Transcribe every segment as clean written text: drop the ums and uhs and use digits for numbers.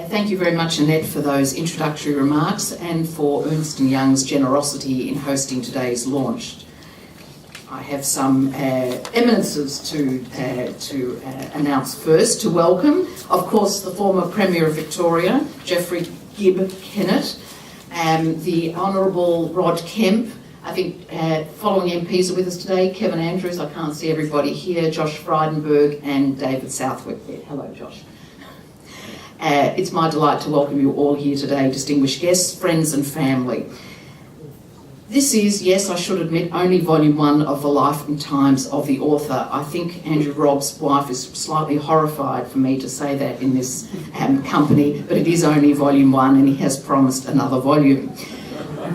Thank you very much, Annette, for those introductory remarks and for Ernst & Young's generosity in hosting today's launch. I have some eminences to announce first, to welcome. Of course, the former Premier of Victoria, Geoffrey Gibb Kennett, the Honourable Rod Kemp. I think following MPs are with us today: Kevin Andrews, I can't see everybody here, Josh Frydenberg and David Southwick there. Hello, Josh. It's my delight to welcome you all here today, distinguished guests, friends and family. This is, yes, I should admit, only volume 1 of the life and times of the author. I think Andrew Robb's wife is slightly horrified for me to say that in this company, but it is only volume 1 and he has promised another volume.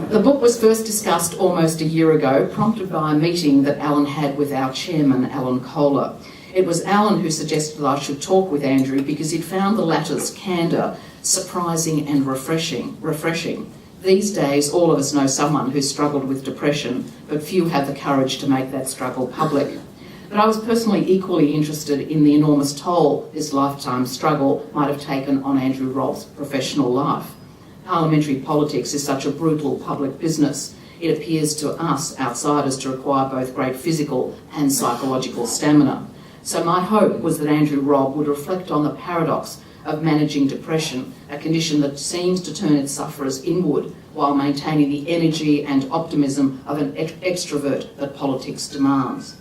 The book was first discussed almost a year ago, prompted by a meeting that Alan had with our chairman, Alan Kohler. It was Alan who suggested that I should talk with Andrew because he'd found the latter's candour surprising and refreshing. These days, all of us know someone who's struggled with depression, but few have the courage to make that struggle public. But I was personally equally interested in the enormous toll this lifetime struggle might have taken on Andrew Robb's professional life. Parliamentary politics is such a brutal public business. It appears to us, outsiders, to require both great physical and psychological stamina. So my hope was that Andrew Robb would reflect on the paradox of managing depression, a condition that seems to turn its sufferers inward while maintaining the energy and optimism of an extrovert that politics demands.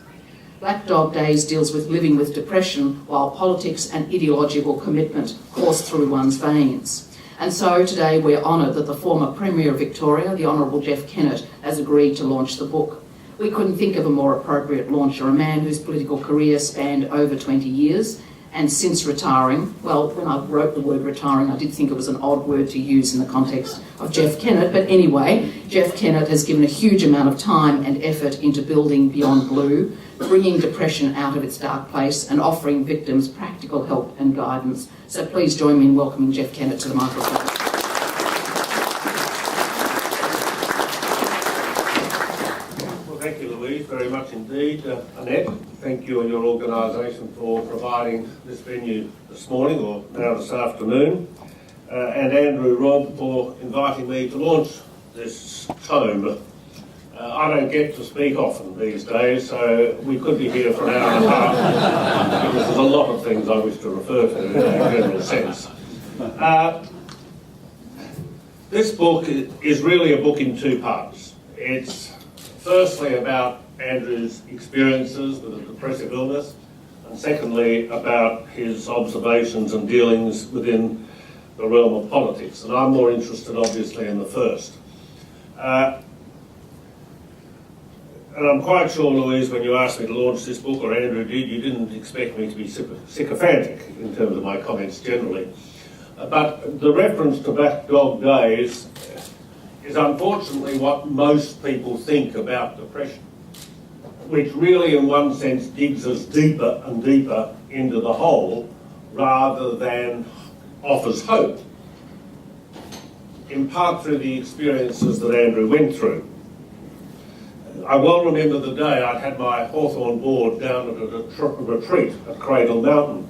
Black Dog Days deals with living with depression while politics and ideological commitment course through one's veins. And so today we're honoured that the former Premier of Victoria, the Honourable Geoff Kennett, has agreed to launch the book. We couldn't think of a more appropriate launcher, a man whose political career spanned over 20 years, and since retiring, well, when I wrote the word retiring, I did think it was an odd word to use in the context of Geoff Kennett, but anyway, Geoff Kennett has given a huge amount of time and effort into building Beyond Blue, bringing depression out of its dark place and offering victims practical help and guidance. So please join me in welcoming Geoff Kennett to the microphone. Thank you, Louise, very much indeed. Annette, thank you and your organisation for providing this venue this morning, or now this afternoon, and Andrew Robb for inviting me to launch this tome. I don't get to speak often these days, so we could be here for an hour and a half, because there's a lot of things I wish to refer to in a general sense. This book is really a book in two parts. It's firstly about Andrew's experiences with a depressive illness, and secondly about his observations and dealings within the realm of politics. And I'm more interested obviously in the first. And I'm quite sure, Louise, when you asked me to launch this book, or Andrew did, you didn't expect me to be sycophantic in terms of my comments generally. But the reference to Black Dog Days is unfortunately what most people think about depression, which really in one sense digs us deeper and deeper into the hole rather than offers hope, in part through the experiences that Andrew went through. I well remember the day I'd had my Hawthorn board down at a retreat at Cradle Mountain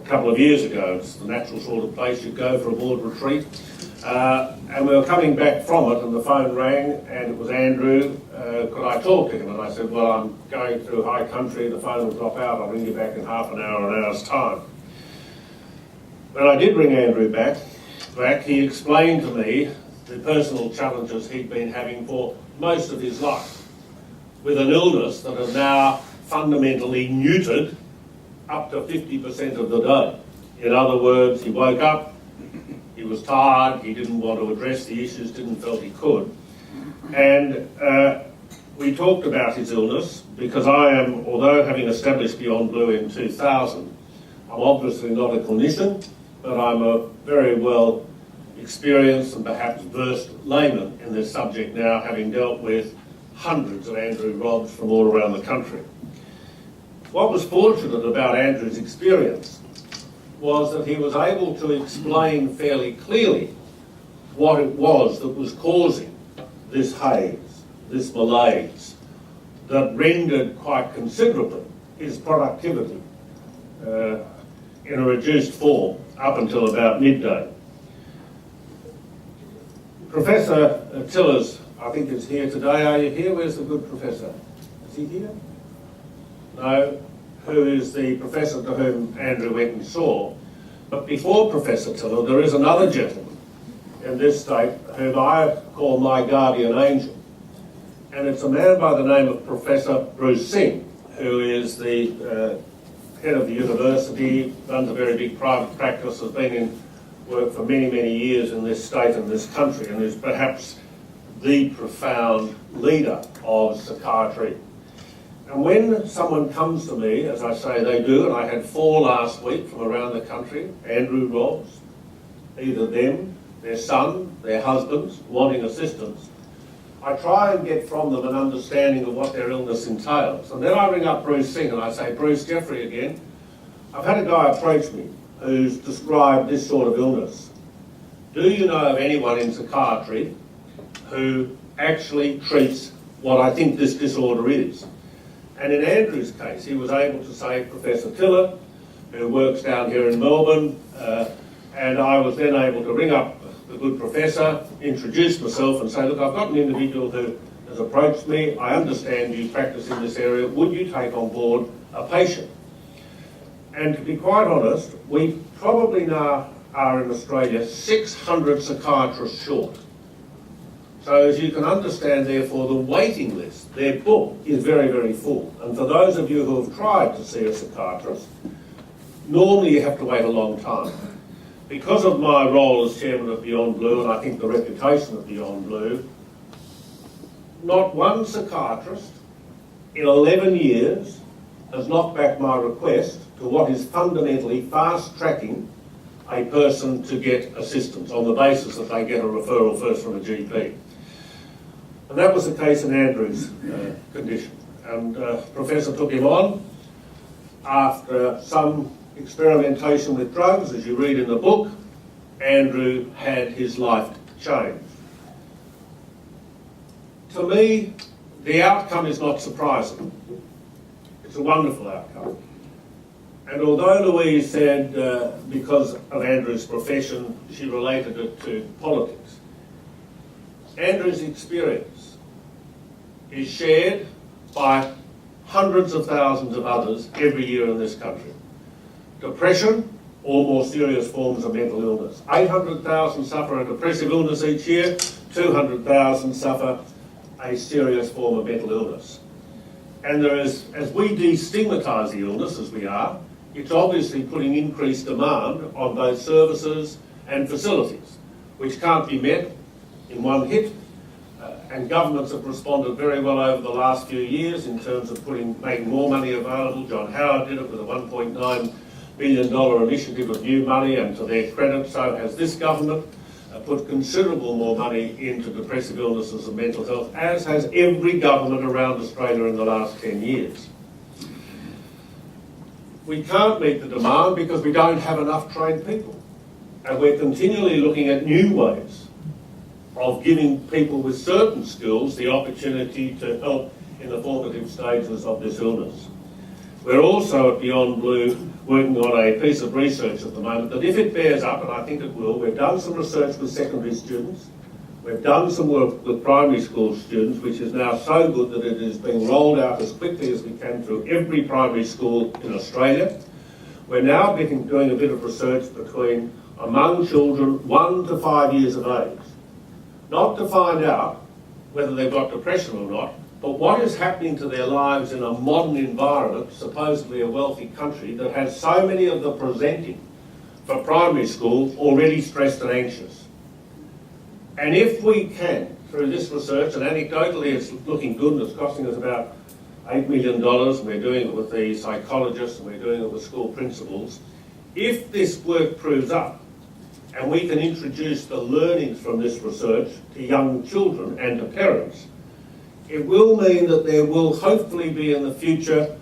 a couple of years ago. It's the natural sort of place you go for a board retreat. And we were coming back from it and the phone rang and it was Andrew. Could I talk to him? And I said, well, I'm going through high country, the phone will drop out, I'll ring you back in half an hour or an hour's time. When I did ring Andrew back, he explained to me the personal challenges he'd been having for most of his life, with an illness that had now fundamentally neutered up to 50% of the day. In other words, he woke up, he was tired, he didn't want to address the issues, didn't feel he could. And we talked about his illness because I am, although having established Beyond Blue in 2000, I'm obviously not a clinician, but I'm a very well experienced and perhaps versed layman in this subject now, having dealt with hundreds of Andrew Robbs from all around the country. What was fortunate about Andrew's experience was that he was able to explain fairly clearly what it was that was causing this haze, this malaise, that rendered quite considerably his productivity. in a reduced form up until about midday. Professor Tillers, I think, is here today. Are you here? Where's the good professor? Is he here? No. Who is the professor to whom Andrew went and saw. But before Professor Tiller, there is another gentleman in this state whom I call my guardian angel. And it's a man by the name of Professor Bruce Singh, who is the head of the university, runs a very big private practice, has been in work for many, many years in this state and this country, and is perhaps the profound leader of psychiatry. And when someone comes to me, as I say they do, and I had 4 last week from around the country, Andrew Robbs, either them, their son, their husbands, wanting assistance, I try and get from them an understanding of what their illness entails. And then I ring up Bruce Singh and I say, Bruce, Jeffrey again, I've had a guy approach me who's described this sort of illness. Do you know of anyone in psychiatry who actually treats what I think this disorder is? And in Andrew's case, he was able to say Professor Tiller, who works down here in Melbourne, and I was then able to ring up the good professor, introduce myself and say, look, I've got an individual who has approached me. I understand you practice in this area. Would you take on board a patient? And to be quite honest, we probably now are in Australia 600 psychiatrists short. So as you can understand, therefore, the waiting list, their book, is very, very full. And for those of you who have tried to see a psychiatrist, normally you have to wait a long time. Because of my role as chairman of Beyond Blue, and I think the reputation of Beyond Blue, not one psychiatrist in 11 years has knocked back my request to what is fundamentally fast-tracking a person to get assistance on the basis that they get a referral first from a GP. And that was the case in Andrew's condition. And Professor took him on after some experimentation with drugs, as you read in the book. Andrew had his life changed. To me, the outcome is not surprising. It's a wonderful outcome. And although Louise said, because of Andrew's profession, she related it to politics, Andrew's experience is shared by hundreds of thousands of others every year in this country. Depression or more serious forms of mental illness. 800,000 suffer a depressive illness each year, 200,000 suffer a serious form of mental illness. And there is, as we destigmatise the illness, as we are, it's obviously putting increased demand on both services and facilities, which can't be met in one hit. And governments have responded very well over the last few years in terms of making more money available. John Howard did it with a $1.9 billion initiative of new money, and to their credit, so has this government put considerable more money into depressive illnesses and mental health, as has every government around Australia in the last 10 years. We can't meet the demand because we don't have enough trained people. And we're continually looking at new ways of giving people with certain skills the opportunity to help in the formative stages of this illness. We're also at Beyond Blue working on a piece of research at the moment that, if it bears up, and I think it will, we've done some research with secondary students, we've done some work with primary school students, which is now so good that it is being rolled out as quickly as we can through every primary school in Australia. We're now doing a bit of research among children 1 to 5 years of age, not to find out whether they've got depression or not, but what is happening to their lives in a modern environment, supposedly a wealthy country, that has so many of the presenting for primary school already stressed and anxious. And if we can, through this research, and anecdotally it's looking good, and it's costing us about $8 million, and we're doing it with the psychologists, and we're doing it with school principals, if this work proves up, and we can introduce the learnings from this research to young children and to parents, it will mean that there will hopefully be in the future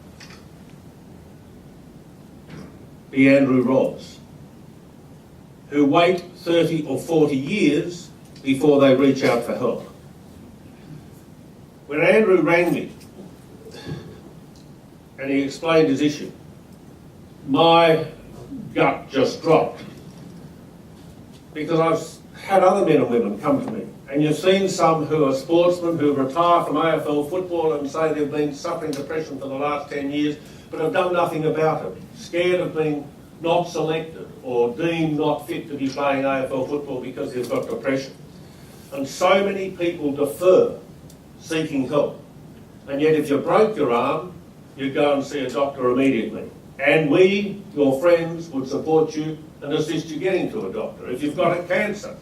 the Andrew Robbs, who wait 30 or 40 years before they reach out for help. When Andrew rang me and he explained his issue, my gut just dropped. Because I've had other men and women come to me, and you've seen some who are sportsmen who retire from AFL football and say they've been suffering depression for the last 10 years, but have done nothing about it, scared of being not selected or deemed not fit to be playing AFL football because they've got depression. And so many people defer seeking help. And yet if you broke your arm, you'd go and see a doctor immediately. And we, your friends, would support you and assist you getting to a doctor. If you've got a cancer,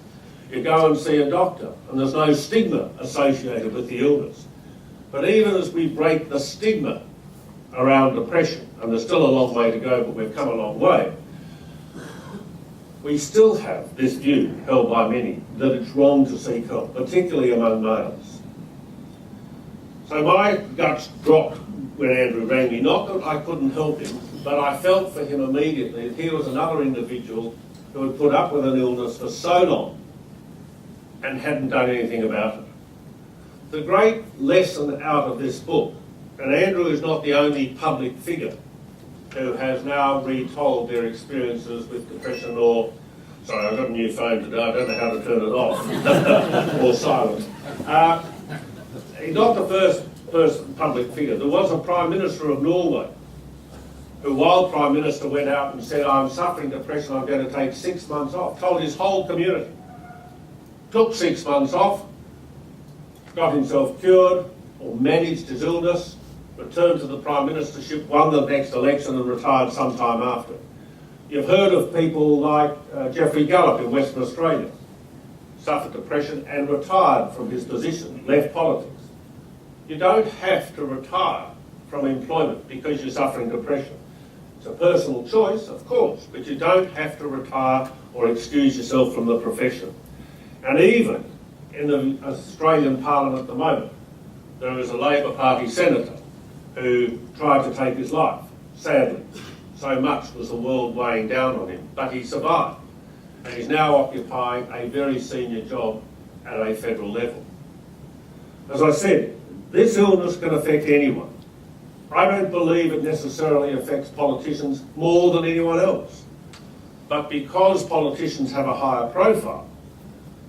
you go and see a doctor, and there's no stigma associated with the illness. But even as we break the stigma around depression, and there's still a long way to go, but we've come a long way, we still have this view held by many that it's wrong to seek help, particularly among males. So my guts dropped when Andrew rang me, not that I couldn't help him, but I felt for him immediately that he was another individual who had put up with an illness for so long and hadn't done anything about it. The great lesson out of this book, and Andrew is not the only public figure who has now retold their experiences with depression or, sorry, I've got a new phone today, I don't know how to turn it off, or silent. He's not the first public figure. There was a Prime Minister of Norway who, while Prime Minister, went out and said, I'm suffering depression, I'm going to take 6 months off, told his whole community. Took 6 months off, got himself cured or managed his illness, returned to the Prime Ministership, won the next election and retired sometime after. You've heard of people like Geoffrey Gallup in Western Australia, suffered depression and retired from his position, left politics. You don't have to retire from employment because you're suffering depression. It's a personal choice, of course, but you don't have to retire or excuse yourself from the profession. And even in the Australian Parliament at the moment, there is a Labor Party senator who tried to take his life, sadly. So much was the world weighing down on him, but he survived. And he's now occupying a very senior job at a federal level. As I said, this illness can affect anyone. I don't believe it necessarily affects politicians more than anyone else. But because politicians have a higher profile,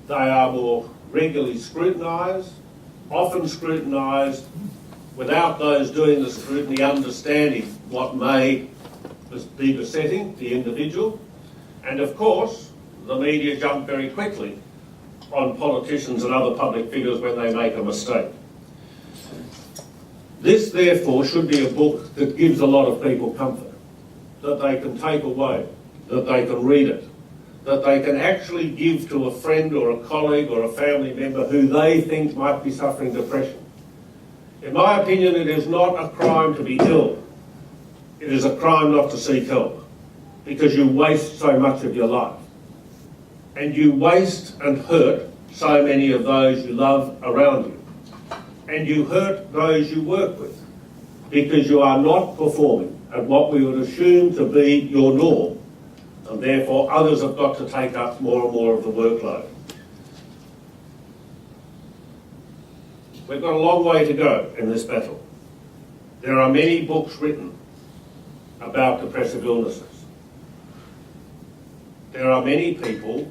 they are more regularly scrutinised, often scrutinised without those doing the scrutiny understanding what may be besetting the individual. And of course, the media jump very quickly on politicians and other public figures when they make a mistake. This, therefore, should be a book that gives a lot of people comfort, that they can take away, that they can read it, that they can actually give to a friend or a colleague or a family member who they think might be suffering depression. In my opinion, it is not a crime to be ill. It is a crime not to seek help, because you waste so much of your life. And you waste and hurt so many of those you love around you. And you hurt those you work with, because you are not performing at what we would assume to be your norm, and therefore others have got to take up more and more of the workload. We've got a long way to go in this battle. There are many books written about depressive illnesses. There are many people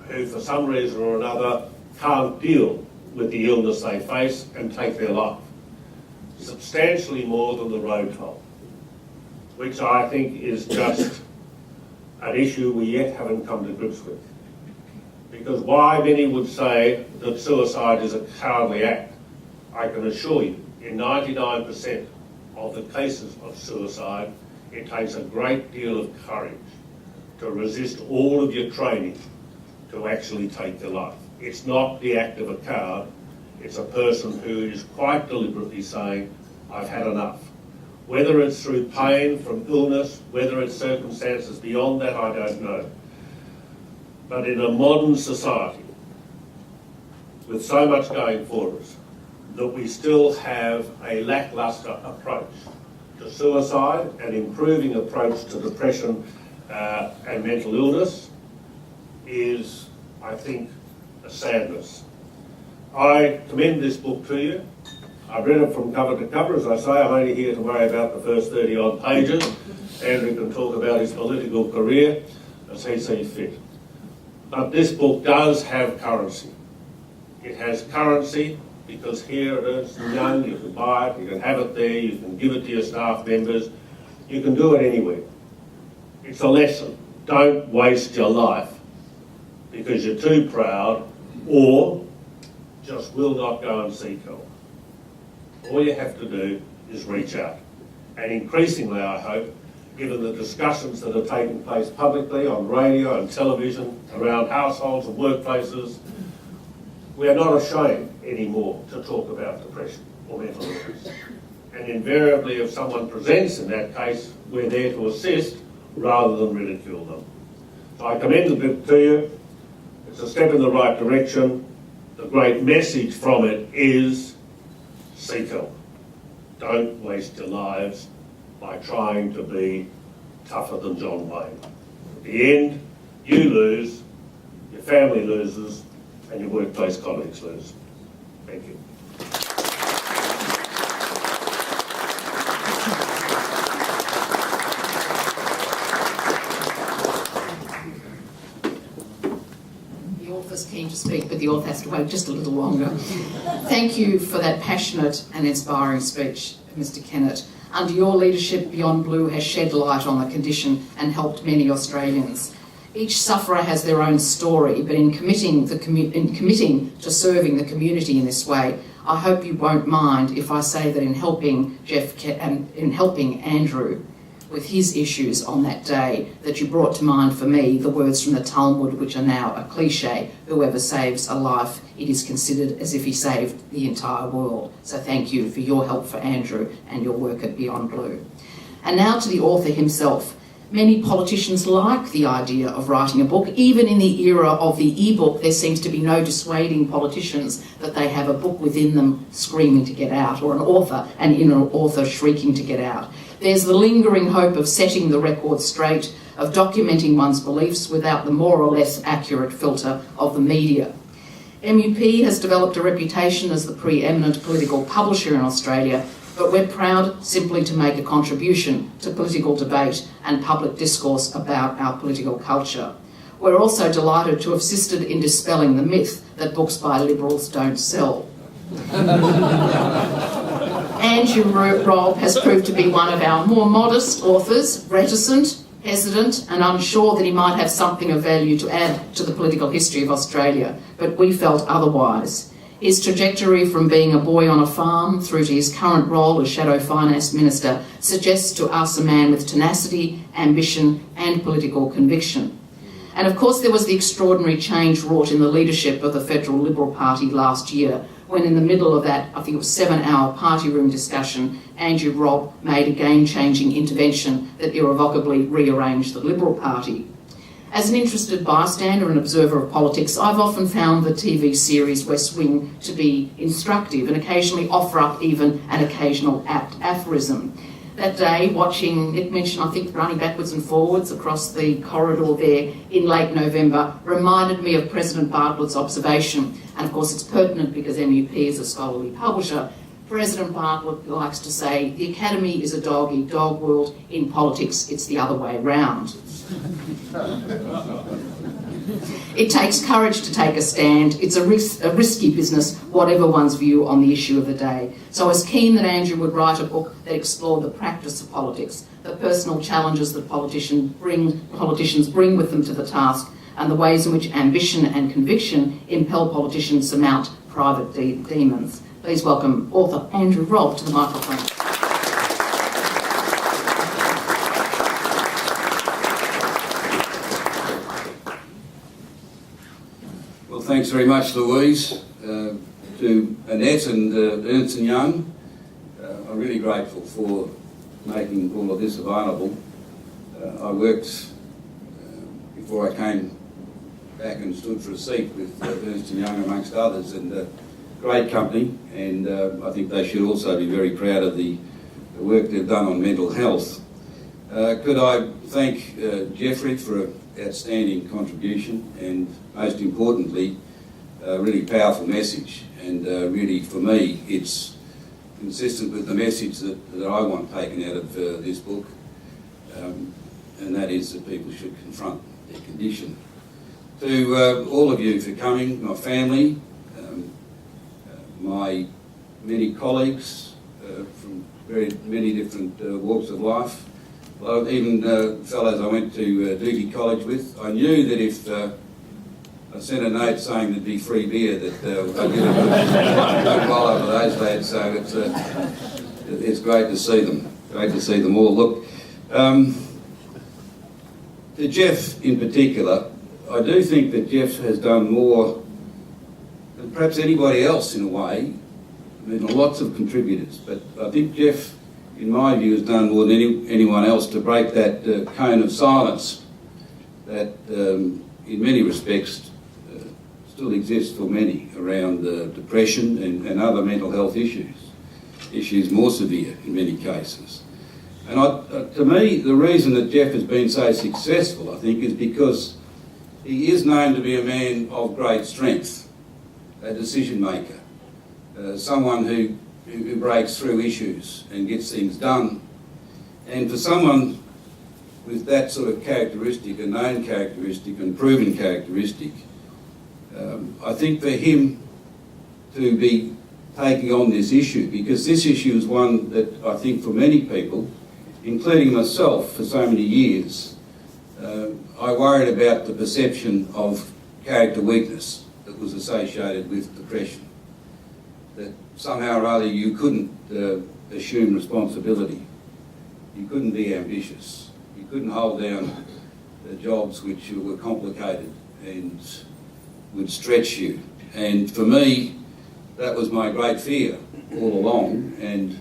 who, for some reason or another, can't deal with the illness they face and take their life. Substantially more than the road toll, which I think is just an issue we yet haven't come to grips with. Because why many would say that suicide is a cowardly act, I can assure you, in 99% of the cases of suicide, it takes a great deal of courage to resist all of your training to actually take your life. It's not the act of a coward, it's a person who is quite deliberately saying, I've had enough. Whether it's through pain from illness, whether it's circumstances beyond that, I don't know. But in a modern society, with so much going for us, that we still have a lacklustre approach to suicide, an improving approach to depression and mental illness is, I think, a sadness. I commend this book to you. I've read it from cover to cover. As I say, I'm only here to worry about the first 30-odd pages. Andrew can talk about his political career as he sees fit. But this book does have currency. It has currency because here at Ernst & Young you can buy it, you can have it there, you can give it to your staff members, you can do it anywhere. It's a lesson. Don't waste your life because you're too proud or just will not go and seek help. All you have to do is reach out. And increasingly, I hope, given the discussions that are taking place publicly on radio and television around households and workplaces, we are not ashamed anymore to talk about depression or mental illness. And invariably, if someone presents in that case, we're there to assist rather than ridicule them. So I commend the book to you. It's a step in the right direction. The great message from it is seek help. Don't waste your lives by trying to be tougher than John Wayne. At the end, you lose, your family loses, and your workplace colleagues lose. Thank you. The author's keen to speak, but the author has to wait just a little longer. Thank you for that passionate and inspiring speech, Mr. Kennett. Under your leadership, Beyond Blue has shed light on the condition and helped many Australians. Each sufferer has their own story, but in committing to serving the community in this way, I hope you won't mind if I say that in helping Andrew with his issues on that day, that you brought to mind for me the words from the Talmud, which are now a cliche: whoever saves a life, it is considered as if he saved the entire world. So thank you for your help for Andrew and your work at Beyond Blue. And now to the author himself. Many politicians like the idea of writing a book. Even in the era of the e-book, there seems to be no dissuading politicians that they have a book within them screaming to get out, or an inner author shrieking to get out. There's the lingering hope of setting the record straight, of documenting one's beliefs without the more or less accurate filter of the media. MUP has developed a reputation as the preeminent political publisher in Australia, but we're proud simply to make a contribution to political debate and public discourse about our political culture. We're also delighted to have assisted in dispelling the myth that books by Liberals don't sell. Andrew Robb has proved to be one of our more modest authors, reticent, hesitant and unsure that he might have something of value to add to the political history of Australia, but we felt otherwise. His trajectory from being a boy on a farm through to his current role as Shadow Finance Minister suggests to us a man with tenacity, ambition and political conviction. And of course there was the extraordinary change wrought in the leadership of the Federal Liberal Party last year, when in the middle of that, I think it was 7-hour party room discussion, Andrew Robb made a game-changing intervention that irrevocably rearranged the Liberal Party. As an interested bystander and observer of politics, I've often found the TV series West Wing to be instructive and occasionally offer up even an occasional apt aphorism. That day, watching it mentioned, I think, running backwards and forwards across the corridor there in late November reminded me of President Bartlett's observation. And of course it's pertinent because MUP is a scholarly publisher. President Bartlett likes to say, the Academy is a dog-eat-dog world. In politics, it's the other way round. It takes courage to take a stand. It's a risky business, whatever one's view on the issue of the day. So I was keen that Andrew would write a book that explored the practice of politics, the personal challenges that politicians bring with them to the task, and the ways in which ambition and conviction impel politicians to mount private demons. Please welcome author Andrew Robb to the microphone. Well, thanks very much, Louise. To Annette and Ernst & Young, I'm really grateful for making all of this available. I worked, before I came back and stood for a seat with Ernst & Young amongst others, and great company, and I think they should also be very proud of the work they've done on mental health. Could I thank Jeffrey for an outstanding contribution, and most importantly, a really powerful message. And really, for me, it's consistent with the message that I want taken out of this book, and that is that people should confront their condition. To all of you for coming, my family, my many colleagues from very many different walks of life, even fellows I went to duty college with. I knew that if I sent a note saying there'd be free beer, that I'd get a good while over those lads, so it's great to see them. Great to see them all. Look, to Jeff in particular, I do think that Jeff has done more than perhaps anybody else in a way. I mean, lots of contributors, but I think Jeff, in my view, has done more than anyone else to break that cone of silence that, in many respects, still exists for many around depression and other mental health issues more severe in many cases. And to me, the reason that Jeff has been so successful, I think, is because he is known to be a man of great strength, a decision maker, someone who breaks through issues and gets things done. And for someone with that sort of characteristic, a known characteristic and proven characteristic, I think for him to be taking on this issue, because this issue is one that I think for many people, including myself for so many years, I worried about the perception of character weakness that was associated with depression. That somehow or other you couldn't assume responsibility. You couldn't be ambitious. You couldn't hold down jobs which were complicated and would stretch you. And for me, that was my great fear all along. And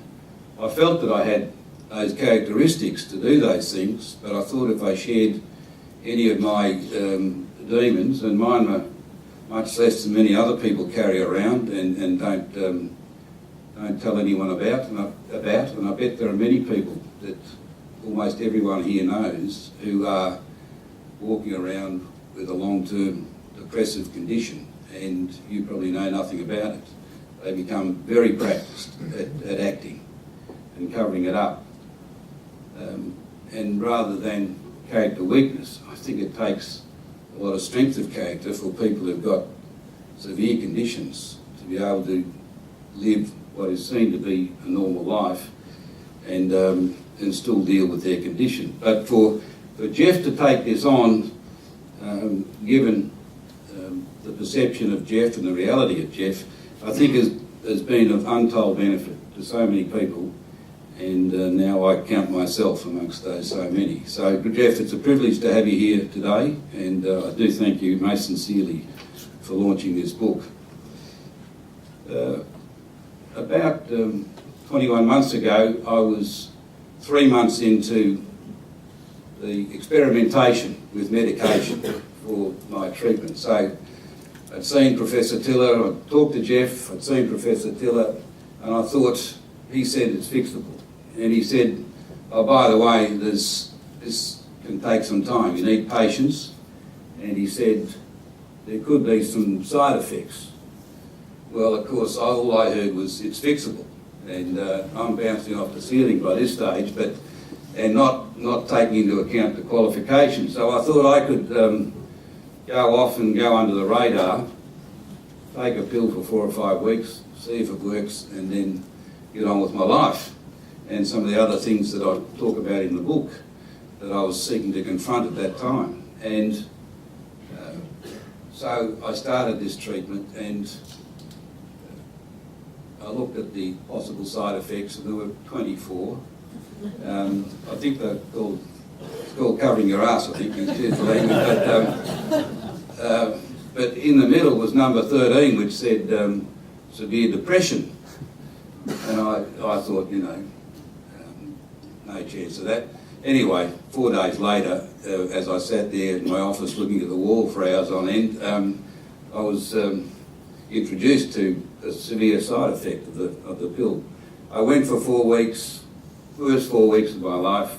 I felt that I had those characteristics to do those things, but I thought if I shared any of my demons, and mine were much less than many other people carry around and don't tell anyone about, and I bet there are many people that almost everyone here knows who are walking around with a long-term depressive condition, and you probably know nothing about it. They become very practiced at acting and covering it up. And rather than character weakness, I think it takes a lot of strength of character for people who've got severe conditions to be able to live what is seen to be a normal life and still deal with their condition. But for Jeff to take this on, given the perception of Jeff and the reality of Jeff, I think has been of untold benefit to so many people, and now I count myself amongst those so many. So Jeff, it's a privilege to have you here today, and I do thank you most sincerely for launching this book. About 21 months ago, I was 3 months into the experimentation with medication for my treatment. So I'd seen Professor Tiller, I'd talked to Jeff, I'd seen Professor Tiller, and I thought, he said it's fixable. And he said, oh, by the way, this can take some time, you need patience. And he said, there could be some side effects. Well, of course, all I heard was it's fixable. And I'm bouncing off the ceiling by this stage, and not taking into account the qualifications. So I thought I could go off and go under the radar, take a pill for 4 or 5 weeks, see if it works, and then get on with my life. And some of the other things that I talk about in the book that I was seeking to confront at that time. And so I started this treatment, and I looked at the possible side effects, and there were 24. I think they're called, it's called covering your ass, I think, is the language. But in the middle was number 13, which said severe depression. And I thought, no chance of that. Anyway, 4 days later, as I sat there in my office looking at the wall for hours on end, I was introduced to a severe side effect of the pill. I went for 4 weeks, first 4 weeks of my life.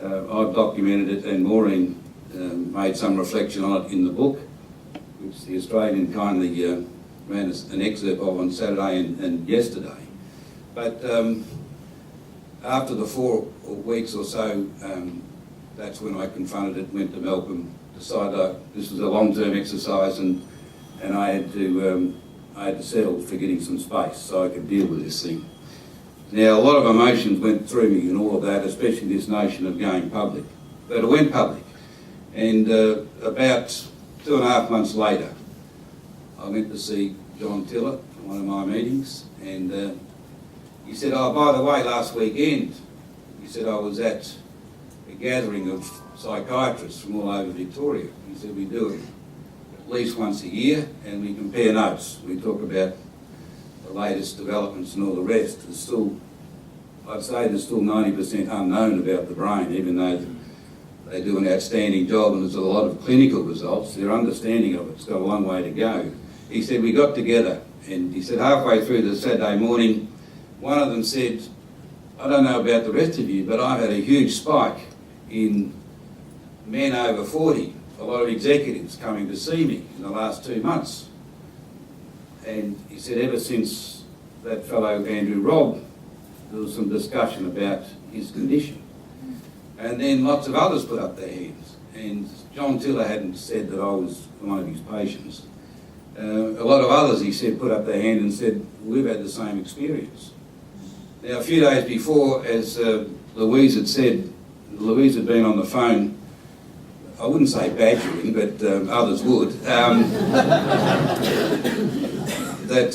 I've documented it, and Maureen made some reflection on it in the book, which the Australian kindly ran an excerpt of on Saturday and yesterday. But after the 4 weeks or so, that's when I confronted it, went to Melbourne, decided this was a long-term exercise, and I had to settle for getting some space so I could deal with this thing. Now, a lot of emotions went through me and all of that, especially this notion of going public. But it went public, and about 2.5 months later, I went to see John Tiller at one of my meetings, and he said, "Oh, by the way, last weekend," he said, "I was at a gathering of psychiatrists from all over Victoria." He said, "We do it at least once a year, and we compare notes. We talk about the latest developments and all the rest." There's still, I'd say there's still 90% unknown about the brain, even though they do an outstanding job and there's a lot of clinical results. Their understanding of it's got a long way to go. He said, "We got together," and he said halfway through the Saturday morning, one of them said, "I don't know about the rest of you, but I've had a huge spike in men over 40, a lot of executives coming to see me in the last 2 months." And he said ever since that fellow Andrew Robb, there was some discussion about his condition. And then lots of others put up their hands. And John Tiller hadn't said that I was one of his patients. A lot of others, he said, put up their hand and said, "We've had the same experience." Now, a few days before, as Louise had said, Louise had been on the phone, I wouldn't say badgering, but others would, that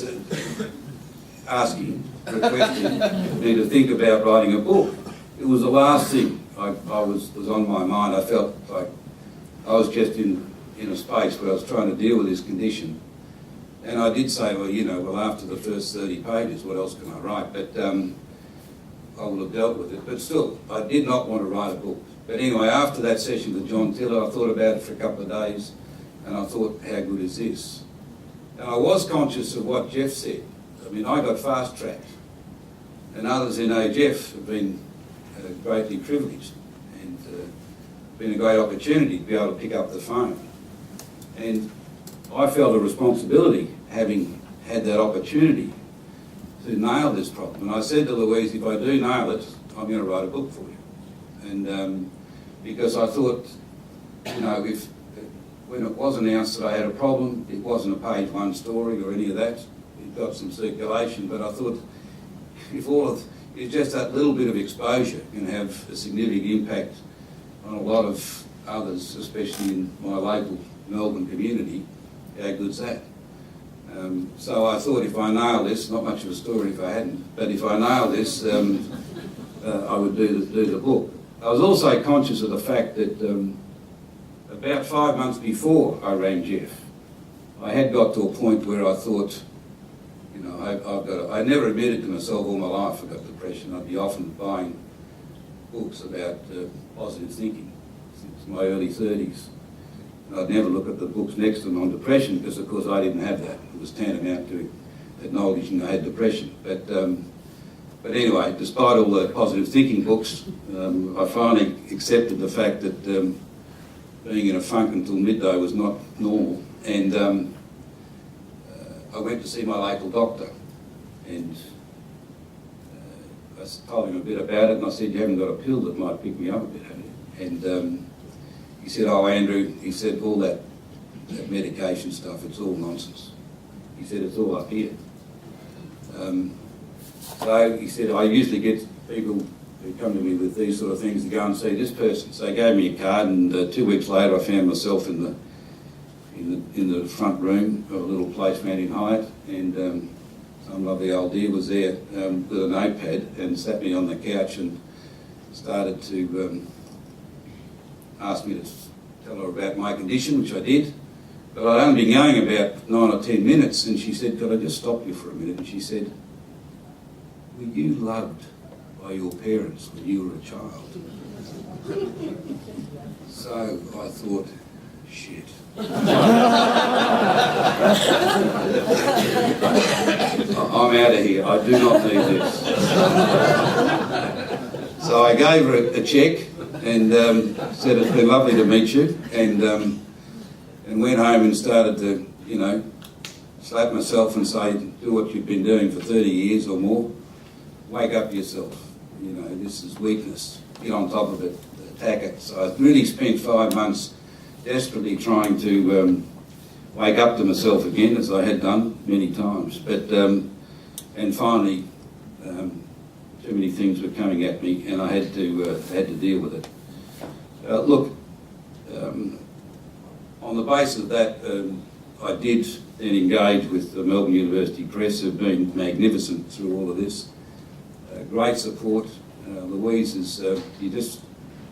asking, requesting me to think about writing a book. It was the last thing I was on my mind. I felt like I was just in a space where I was trying to deal with this condition. And I did say, well, after the first 30 pages, what else can I write? But I would have dealt with it. But still, I did not want to write a book. But anyway, after that session with John Tiller, I thought about it for a couple of days, and I thought, how good is this? And I was conscious of what Jeff said. I mean, I got fast-tracked, and others who know Jeff have been greatly privileged, and been a great opportunity to be able to pick up the phone. And I felt a responsibility, having had that opportunity, to nail this problem. And I said to Louise, if I do nail it, I'm going to write a book for you. And because I thought, if when it was announced that I had a problem, it wasn't a page 1 story or any of that. It got some circulation, but I thought if just that little bit of exposure can have a significant impact on a lot of others, especially in my local Melbourne community, how good's that? So I thought if I nail this, not much of a story if I hadn't, but if I nail this, I would do the book. I was also conscious of the fact that about 5 months before I rang Jeff, I had got to a point where I thought, I never admitted to myself all my life I got depression. I'd be often buying books about positive thinking since my early 30s. And I'd never look at the books next to them on depression because, of course, I didn't have that. It was tantamount to acknowledging I had depression. But anyway, despite all the positive thinking books, I finally accepted the fact that being in a funk until midday was not normal. And I went to see my local doctor, and I told him a bit about it, and I said, "You haven't got a pill that might pick me up a bit, have you?" And he said, "Oh, Andrew," he said, "all that medication stuff, it's all nonsense." He said, "It's all up here." So he said, "I usually get people who come to me with these sort of things to go and see this person." So he gave me a card, and 2 weeks later I found myself in the front room of a little place round in Hyatt, and some lovely old dear was there with a notepad and sat me on the couch and started to ask me to tell her about my condition, which I did. But I'd only been going about 9 or 10 minutes, and she said, "Could I just stop you for a minute?" And she said, "Were you loved by your parents when you were a child?" So I thought, shit. I'm out of here. I do not need this. So I gave her a cheque and said, "It's been lovely to meet you," and went home and started to, slap myself and say, "Do what you've been doing for 30 years or more." wake up yourself. You know, this is weakness. Get on top of it, attack it. So I really spent 5 months desperately trying to wake up to myself again, as I had done many times. But and finally, too many things were coming at me, and I had to deal with it. Look, on the basis of that, I did then engage with the Melbourne University Press, who've been magnificent through all of this. Great support. Louise is, you just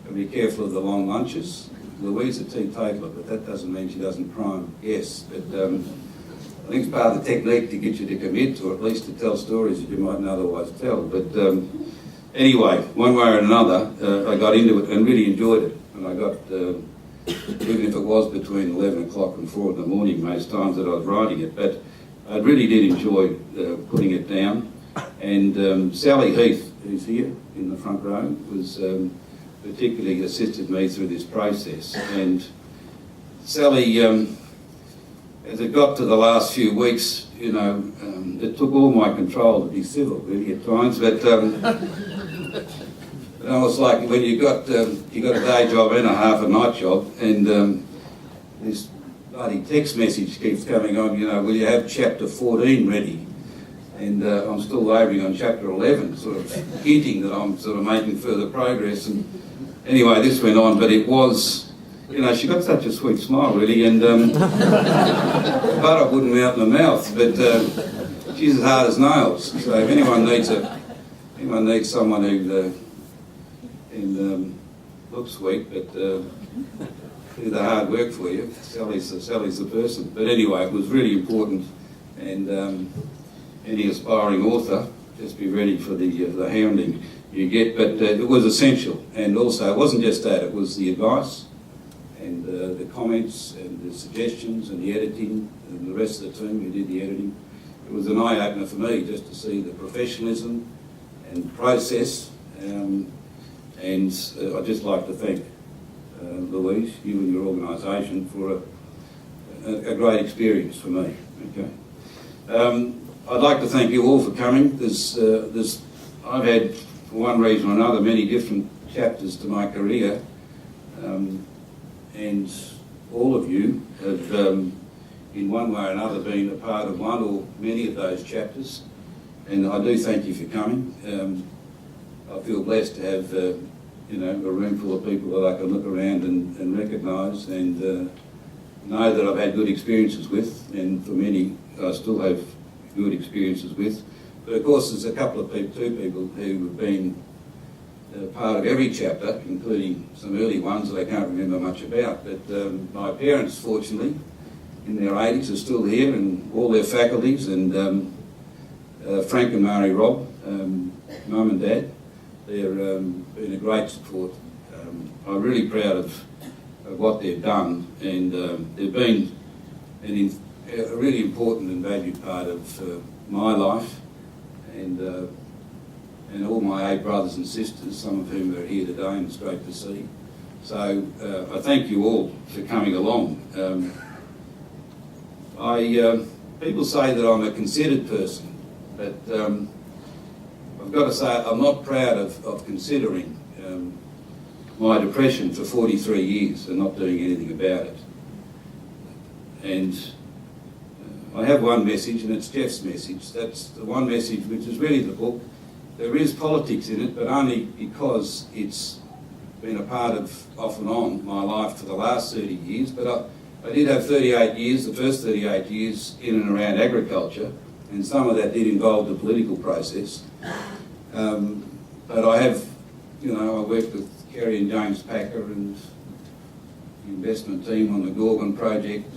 got to be careful of the long lunches. Louise is a teetotaler, but that doesn't mean she doesn't prime guests. But I think it's part of the technique to get you to commit, or at least to tell stories that you mightn't otherwise tell. But anyway, one way or another, I got into it and really enjoyed it. And I got, even if it was between 11 o'clock and 4 in the morning most times that I was writing it, but I really did enjoy putting it down. And Sally Heath, who's here in the front row, was particularly assisted me through this process. And Sally, as it got to the last few weeks, you know, it took all my control to be civil, really, at times. But I was like, when you got a day job and a half a night job, and this bloody text message keeps coming on, you know, will you have chapter 14 ready? And I'm still labouring on chapter 11, sort of hinting that I'm sort of making further progress. And anyway, this went on, but it was, you know, she got such a sweet smile, really, and butter wouldn't melt in the mouth, but she's as hard as nails. So if anyone needs someone who looks sweet, but do the hard work for you, Sally's the person. But anyway, it was really important, and any aspiring author, just be ready for the hounding you get. But it was essential, and also it wasn't just that; it was the advice, and the comments, and the suggestions, and the editing, and the rest of the team who did the editing. It was an eye-opener for me just to see the professionalism and process. And I'd just like to thank Louise, you and your organisation, for a great experience for me. Okay. I'd like to thank you all for coming. I've had, for one reason or another, many different chapters to my career, and all of you have, in one way or another, been a part of one or many of those chapters, and I do thank you for coming. I feel blessed to have, you know, a room full of people that I can look around and recognise, and know that I've had good experiences with, and for many I still have good experiences with. But of course there's a couple of two people who have been part of every chapter, including some early ones that I can't remember much about. But my parents, fortunately, in their 80s, are still here, and all their faculties, and Frank and Mary Robb, Mum and Dad, they're been a great support. I'm really proud of what they've done, and they've been a really important and valued part of my life, and all my 8 brothers and sisters, some of whom are here today, and it's great to see. So I thank you all for coming along. People say that I'm a considered person, but I've got to say I'm not proud of considering my depression for 43 years and not doing anything about it. And I have one message, and it's Jeff's message. That's the one message which is really the book. There is politics in it, but only because it's been a part of, off and on, my life for the last 30 years. But I did have 38 years, the first 38 years, in and around agriculture, and some of that did involve the political process. But I have, you know, I worked with Kerry and James Packer and the investment team on the Gorgon project,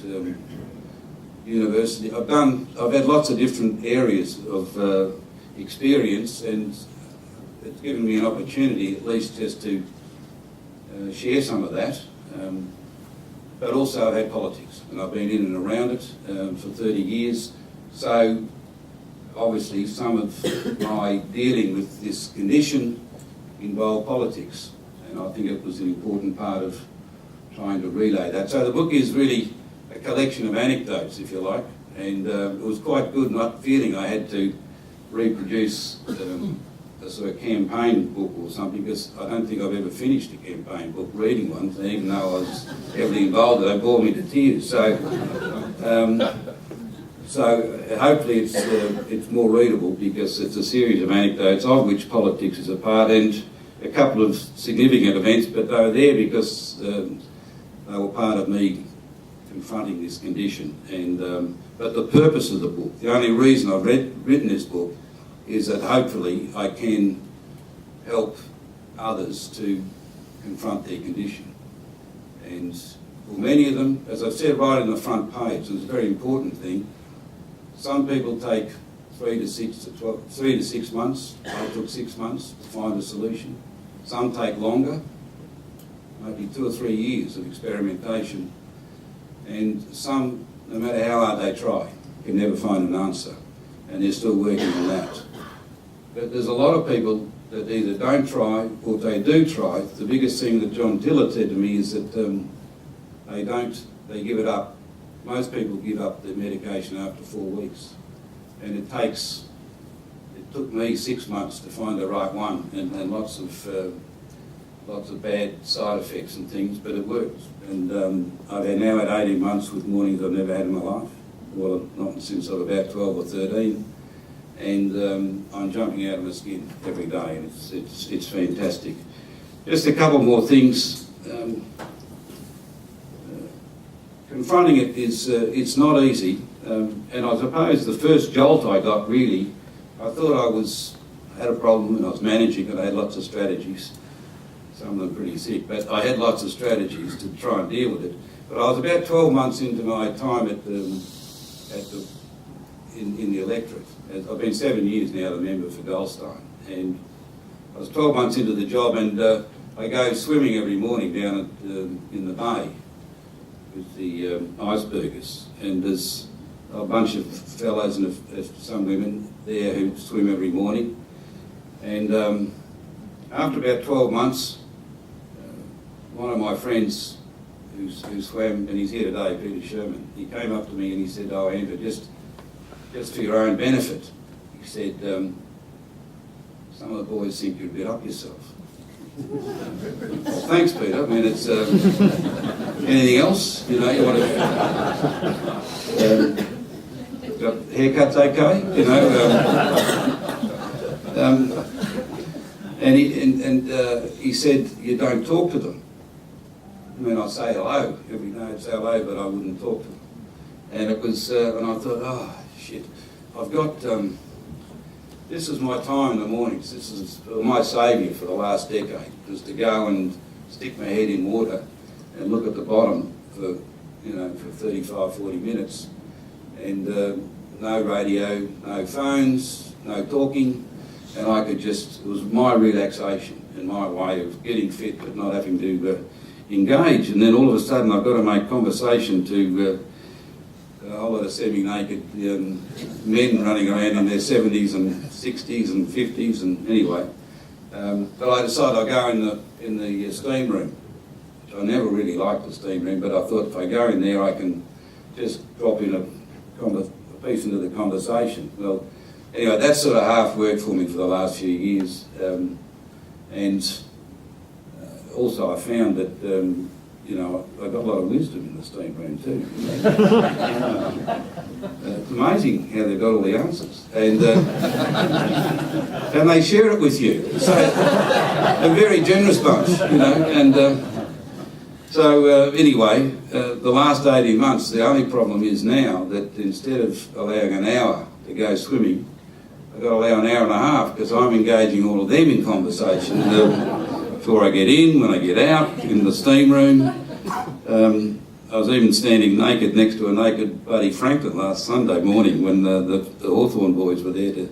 university. I've had lots of different areas of experience, and it's given me an opportunity at least just to share some of that. But also I've had politics, and I've been in and around it for 30 years. So obviously some of my dealing with this condition involved politics, and I think it was an important part of trying to relay that. So the book is really a collection of anecdotes, if you like, and it was quite good not feeling I had to reproduce a sort of campaign book or something, because I don't think I've ever finished a campaign book reading one, and even though I was heavily involved, they bore me to tears. So hopefully it's more readable, because it's a series of anecdotes of which politics is a part, and a couple of significant events, but they were there because they were part of me confronting this condition. And but the purpose of the book, the only reason I've written this book, is that hopefully I can help others to confront their condition. And for many of them, as I've said right in the front page, it's a very important thing. Some people take 3 to 6 months. I took 6 months to find a solution. Some take longer, maybe 2 or 3 years of experimentation. And some, no matter how hard they try, can never find an answer. And they're still working on that. But there's a lot of people that either don't try, or if they do try, the biggest thing that John Tillett said to me is that they give it up. Most people give up their medication after 4 weeks. And it took me 6 months to find the right one, and lots of bad side effects and things, but it works. And I've now had 18 months with mornings I've never had in my life. Well, not since I was about 12 or 13. And I'm jumping out of my skin every day, and it's fantastic. Just a couple more things. Confronting it is it's not easy, and I suppose the first jolt I got, really, I thought I had a problem and I was managing it. I had lots of strategies, some of them pretty sick, but I had lots of strategies to try and deal with it. But I was about 12 months into my time in the electorate. I've been 7 years now the member for Goldstein, and I was 12 months into the job, and I go swimming every morning down in the bay with the icebergers, and there's a bunch of fellows and some women there who swim every morning. And after about 12 months, one of my friends who swam, and he's here today, Peter Sherman, he came up to me and he said, "Oh, Andrew, just for your own benefit," he said, "some of the boys think you're a bit up yourself." Well, thanks, Peter. I mean, it's anything else? You know, you want to got haircuts okay? You know. And he said, "You don't talk to them." I mean, I say hello every day. I'd say hello, but I wouldn't talk to them. And it was, and I thought, oh shit, I've got. This is my time in the mornings. This is my saviour for the last decade, was to go and stick my head in water and look at the bottom for 35, 40 minutes. And no radio, no phones, no talking. And I could just, it was my relaxation and my way of getting fit but not having to engage. And then all of a sudden I've got to make conversation to a whole lot of semi-naked men running around in their 70s and 60s and 50s, and anyway. But I decided I'd go in the steam room. I never really liked the steam room, but I thought if I go in there I can just drop in a piece into the conversation. Well, anyway, that sort of half worked for me for the last few years. And also I found that I got a lot of wisdom in the steam room too. It's amazing how they've got all the answers, and they share it with you. So a very generous bunch, you know. And so anyway, the last 18 months, the only problem is now that instead of allowing an hour to go swimming, I've got to allow an hour and a half, because I'm engaging all of them in conversation. Before I get in, when I get out, in the steam room. I was even standing naked next to a naked Buddy Franklin last Sunday morning when the Hawthorn boys were there to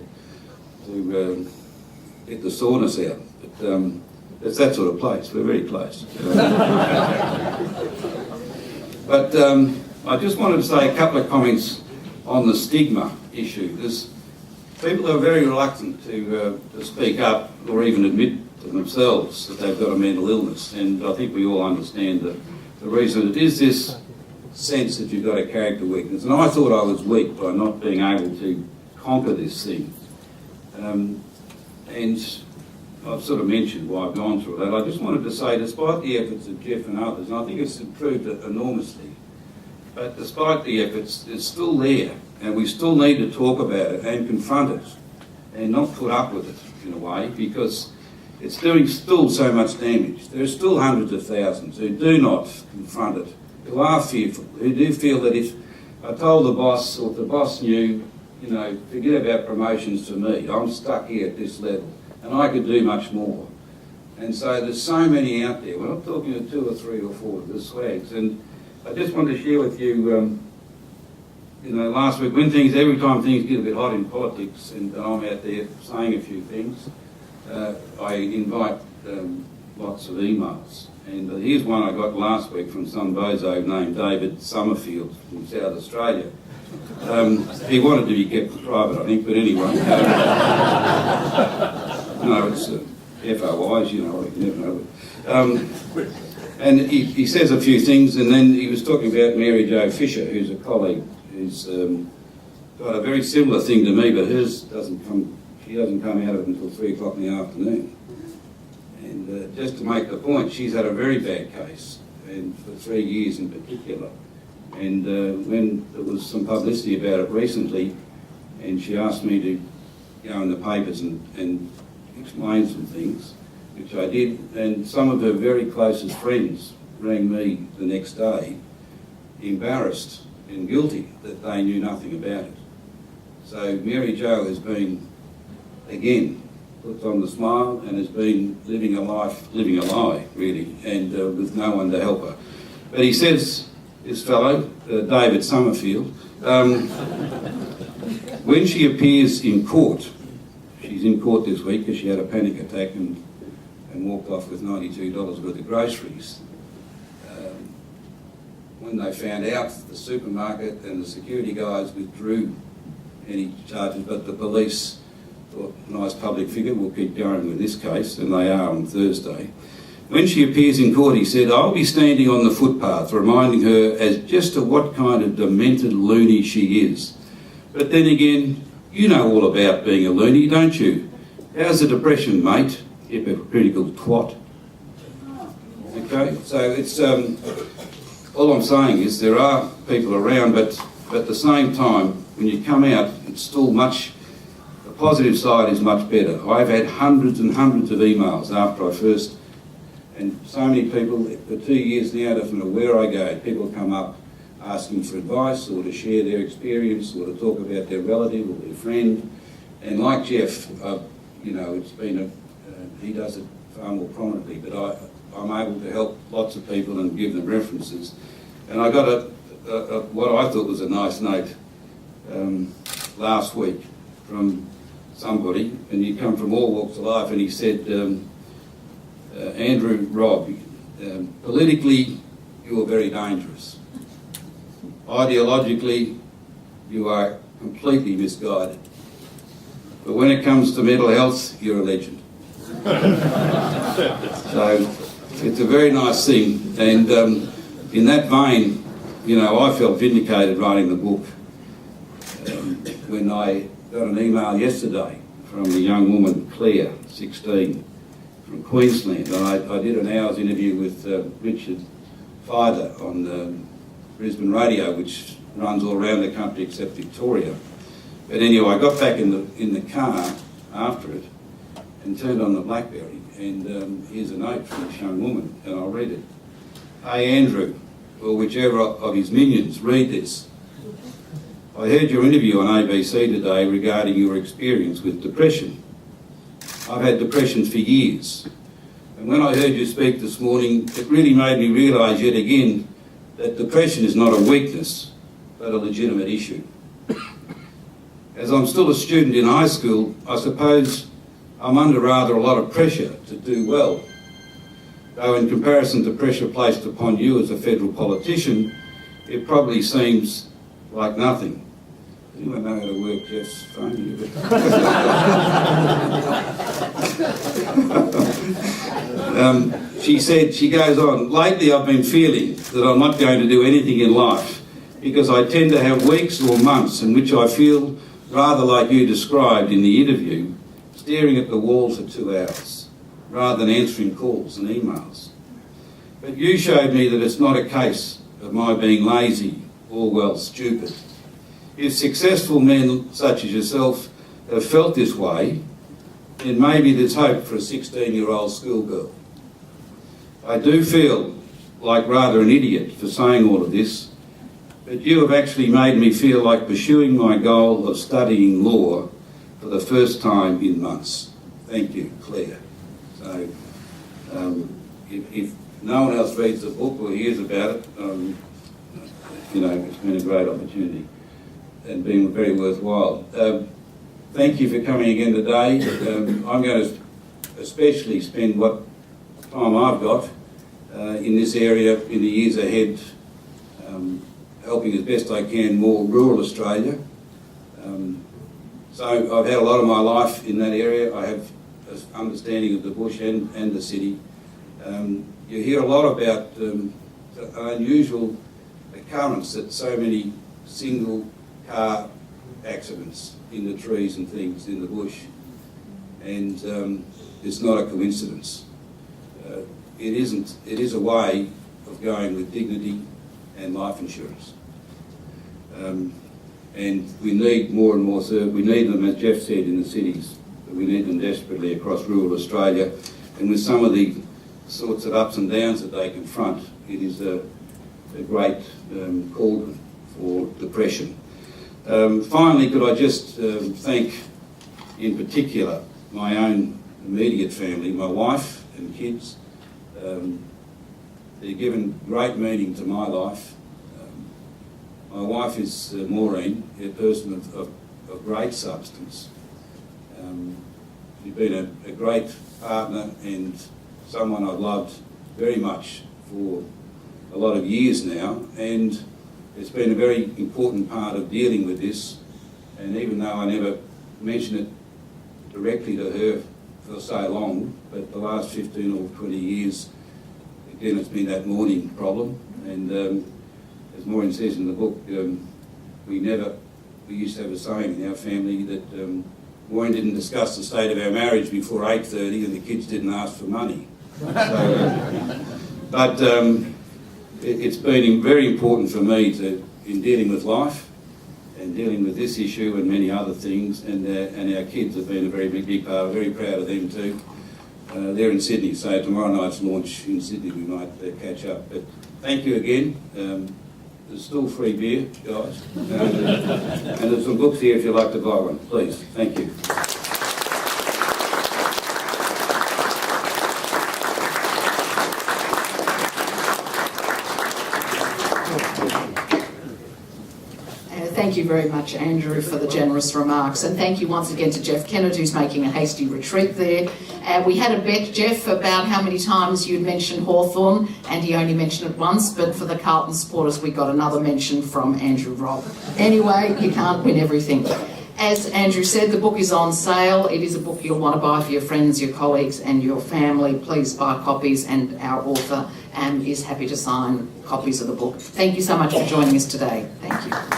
get the soreness out. But it's that sort of place. We're very close. But I just wanted to say a couple of comments on the stigma issue. There's people are very reluctant to speak up or even admit to themselves that they've got a mental illness, and I think we all understand the reason. It is this sense that you've got a character weakness, and I thought I was weak by not being able to conquer this thing. And And I've sort of mentioned why I've gone through that. I just wanted to say, despite the efforts of Jeff and others, and I think it's improved enormously, but despite the efforts, it's still there, and we still need to talk about it and confront it, and not put up with it in a way, because it's doing still so much damage. There are still hundreds of thousands who do not confront it, who are fearful, who do feel that if I told the boss, or if the boss knew, you know, forget about promotions for me, I'm stuck here at this level, and I could do much more. And so there's so many out there. We're not talking to 2 or 3 or 4 of the swags. And I just want to share with you, you know, last week, every time things get a bit hot in politics, and I'm out there saying a few things, I invite lots of emails. And here's one I got last week from some bozo named David Summerfield from South Australia. He wanted to be kept private, I think, but anyway. No, it's FOIs, you know, you never know. And he says a few things, and then he was talking about Mary Jo Fisher, who's a colleague, who's got a very similar thing to me, but hers doesn't come out of it until 3 o'clock in the afternoon. And just to make the point, she's had a very bad case, and for 3 years in particular. And when there was some publicity about it recently, and she asked me to go in the papers and explain some things, which I did, and some of her very closest friends rang me the next day, embarrassed and guilty that they knew nothing about it. So Mary Jo has been, again, put on the smile and has been living a lie, really, and with no one to help her. But he says, this fellow, David Summerfield, when she appears in court, she's in court this week because she had a panic attack and walked off with $92 worth of groceries. When they found out, the supermarket and the security guys withdrew any charges, but the police thought, nice public figure, we'll keep going with this case, and they are on Thursday. When she appears in court, he said, I'll be standing on the footpath, reminding her as just to what kind of demented loony she is. But then again, you know all about being a loony, don't you? How's the depression, mate? Hypocritical twat. Okay, so it's all I'm saying is there are people around, but at the same time, when you come out, it's still much. The positive side is much better. I've had hundreds and hundreds of emails after I first, and so many people for 2 years now, doesn't matter where I go, people come up asking for advice or to share their experience or to talk about their relative or their friend. And like Jeff, you know, it's been he does it far more prominently, but I'm able to help lots of people and give them references. And I got what I thought was a nice note last week from somebody, and he come from all walks of life, and he said, Andrew, Rob, politically you are very dangerous. Ideologically you are completely misguided. But when it comes to mental health, you're a legend. So it's a very nice thing, and in that vein, you know, I felt vindicated writing the book when I got an email yesterday from a young woman, Claire, 16, from Queensland, and I did an hour's interview with Richard Fider on Brisbane Radio, which runs all around the country except Victoria. But anyway, I got back in the car after it and turned on the BlackBerry, and here's a note from this young woman, and I'll read it. Hey Andrew, or whichever of his minions, read this. I heard your interview on ABC today regarding your experience with depression. I've had depression for years, and when I heard you speak this morning, it really made me realise yet again that depression is not a weakness, but a legitimate issue. As I'm still a student in high school, I suppose I'm under rather a lot of pressure to do well. Though in comparison to pressure placed upon you as a federal politician, it probably seems like nothing. Does anyone know how to work Jeff's phone here? She goes on, lately I've been feeling that I'm not going to do anything in life because I tend to have weeks or months in which I feel, rather like you described in the interview, staring at the wall for 2 hours, rather than answering calls and emails. But you showed me that it's not a case of my being lazy or, well, stupid. If successful men such as yourself have felt this way, then maybe there's hope for a 16-year-old schoolgirl. I do feel like rather an idiot for saying all of this, but you have actually made me feel like pursuing my goal of studying law for the first time in months. Thank you, Claire. So, if no one else reads the book or hears about it, you know, it's been a great opportunity and been very worthwhile. Thank you for coming again today. I'm going to especially spend what time I've got in this area in the years ahead, helping as best I can more rural Australia. So I've had a lot of my life in that area. I have an understanding of the bush and the city. You hear a lot about the unusual occurrence that so many single car accidents in the trees and things in the bush, and it's not a coincidence. It isn't. It is a way of going with dignity and life insurance. And we need more and more we need them, as Jeff said, in the cities, but we need them desperately across rural Australia. And with some of the sorts of ups and downs that they confront, it is a great cauldron for depression. Finally, could I just thank in particular my own immediate family, my wife and kids. They've given great meaning to my life. My wife is Maureen, a person of great substance. She's been a great partner and someone I've loved very much for a lot of years now, and it's been a very important part of dealing with this. And even though I never mention it directly to her for so long, but the last 15 or 20 years, again, it's been that mourning problem. And as Maureen says in the book, we used to have a saying in our family that Maureen didn't discuss the state of our marriage before 8:30 and the kids didn't ask for money. So, but it's been very important for me in dealing with life and dealing with this issue and many other things, and our kids have been a very big part. I'm very proud of them too. They're in Sydney, so tomorrow night's launch in Sydney we might catch up. But thank you again. There's still free beer, guys. And there's some books here if you'd like to buy one, please. Thank you. Thank you very much, Andrew, for the generous remarks, and thank you once again to Jeff Kennett, who's making a hasty retreat there. We had a bet, Jeff, about how many times you'd mentioned Hawthorn, and he only mentioned it once, but for the Carlton supporters we got another mention from Andrew Robb. Anyway, you can't win everything. As Andrew said, the book is on sale. It is a book you'll want to buy for your friends, your colleagues and your family. Please buy copies, and our author is happy to sign copies of the book. Thank you so much for joining us today. Thank you.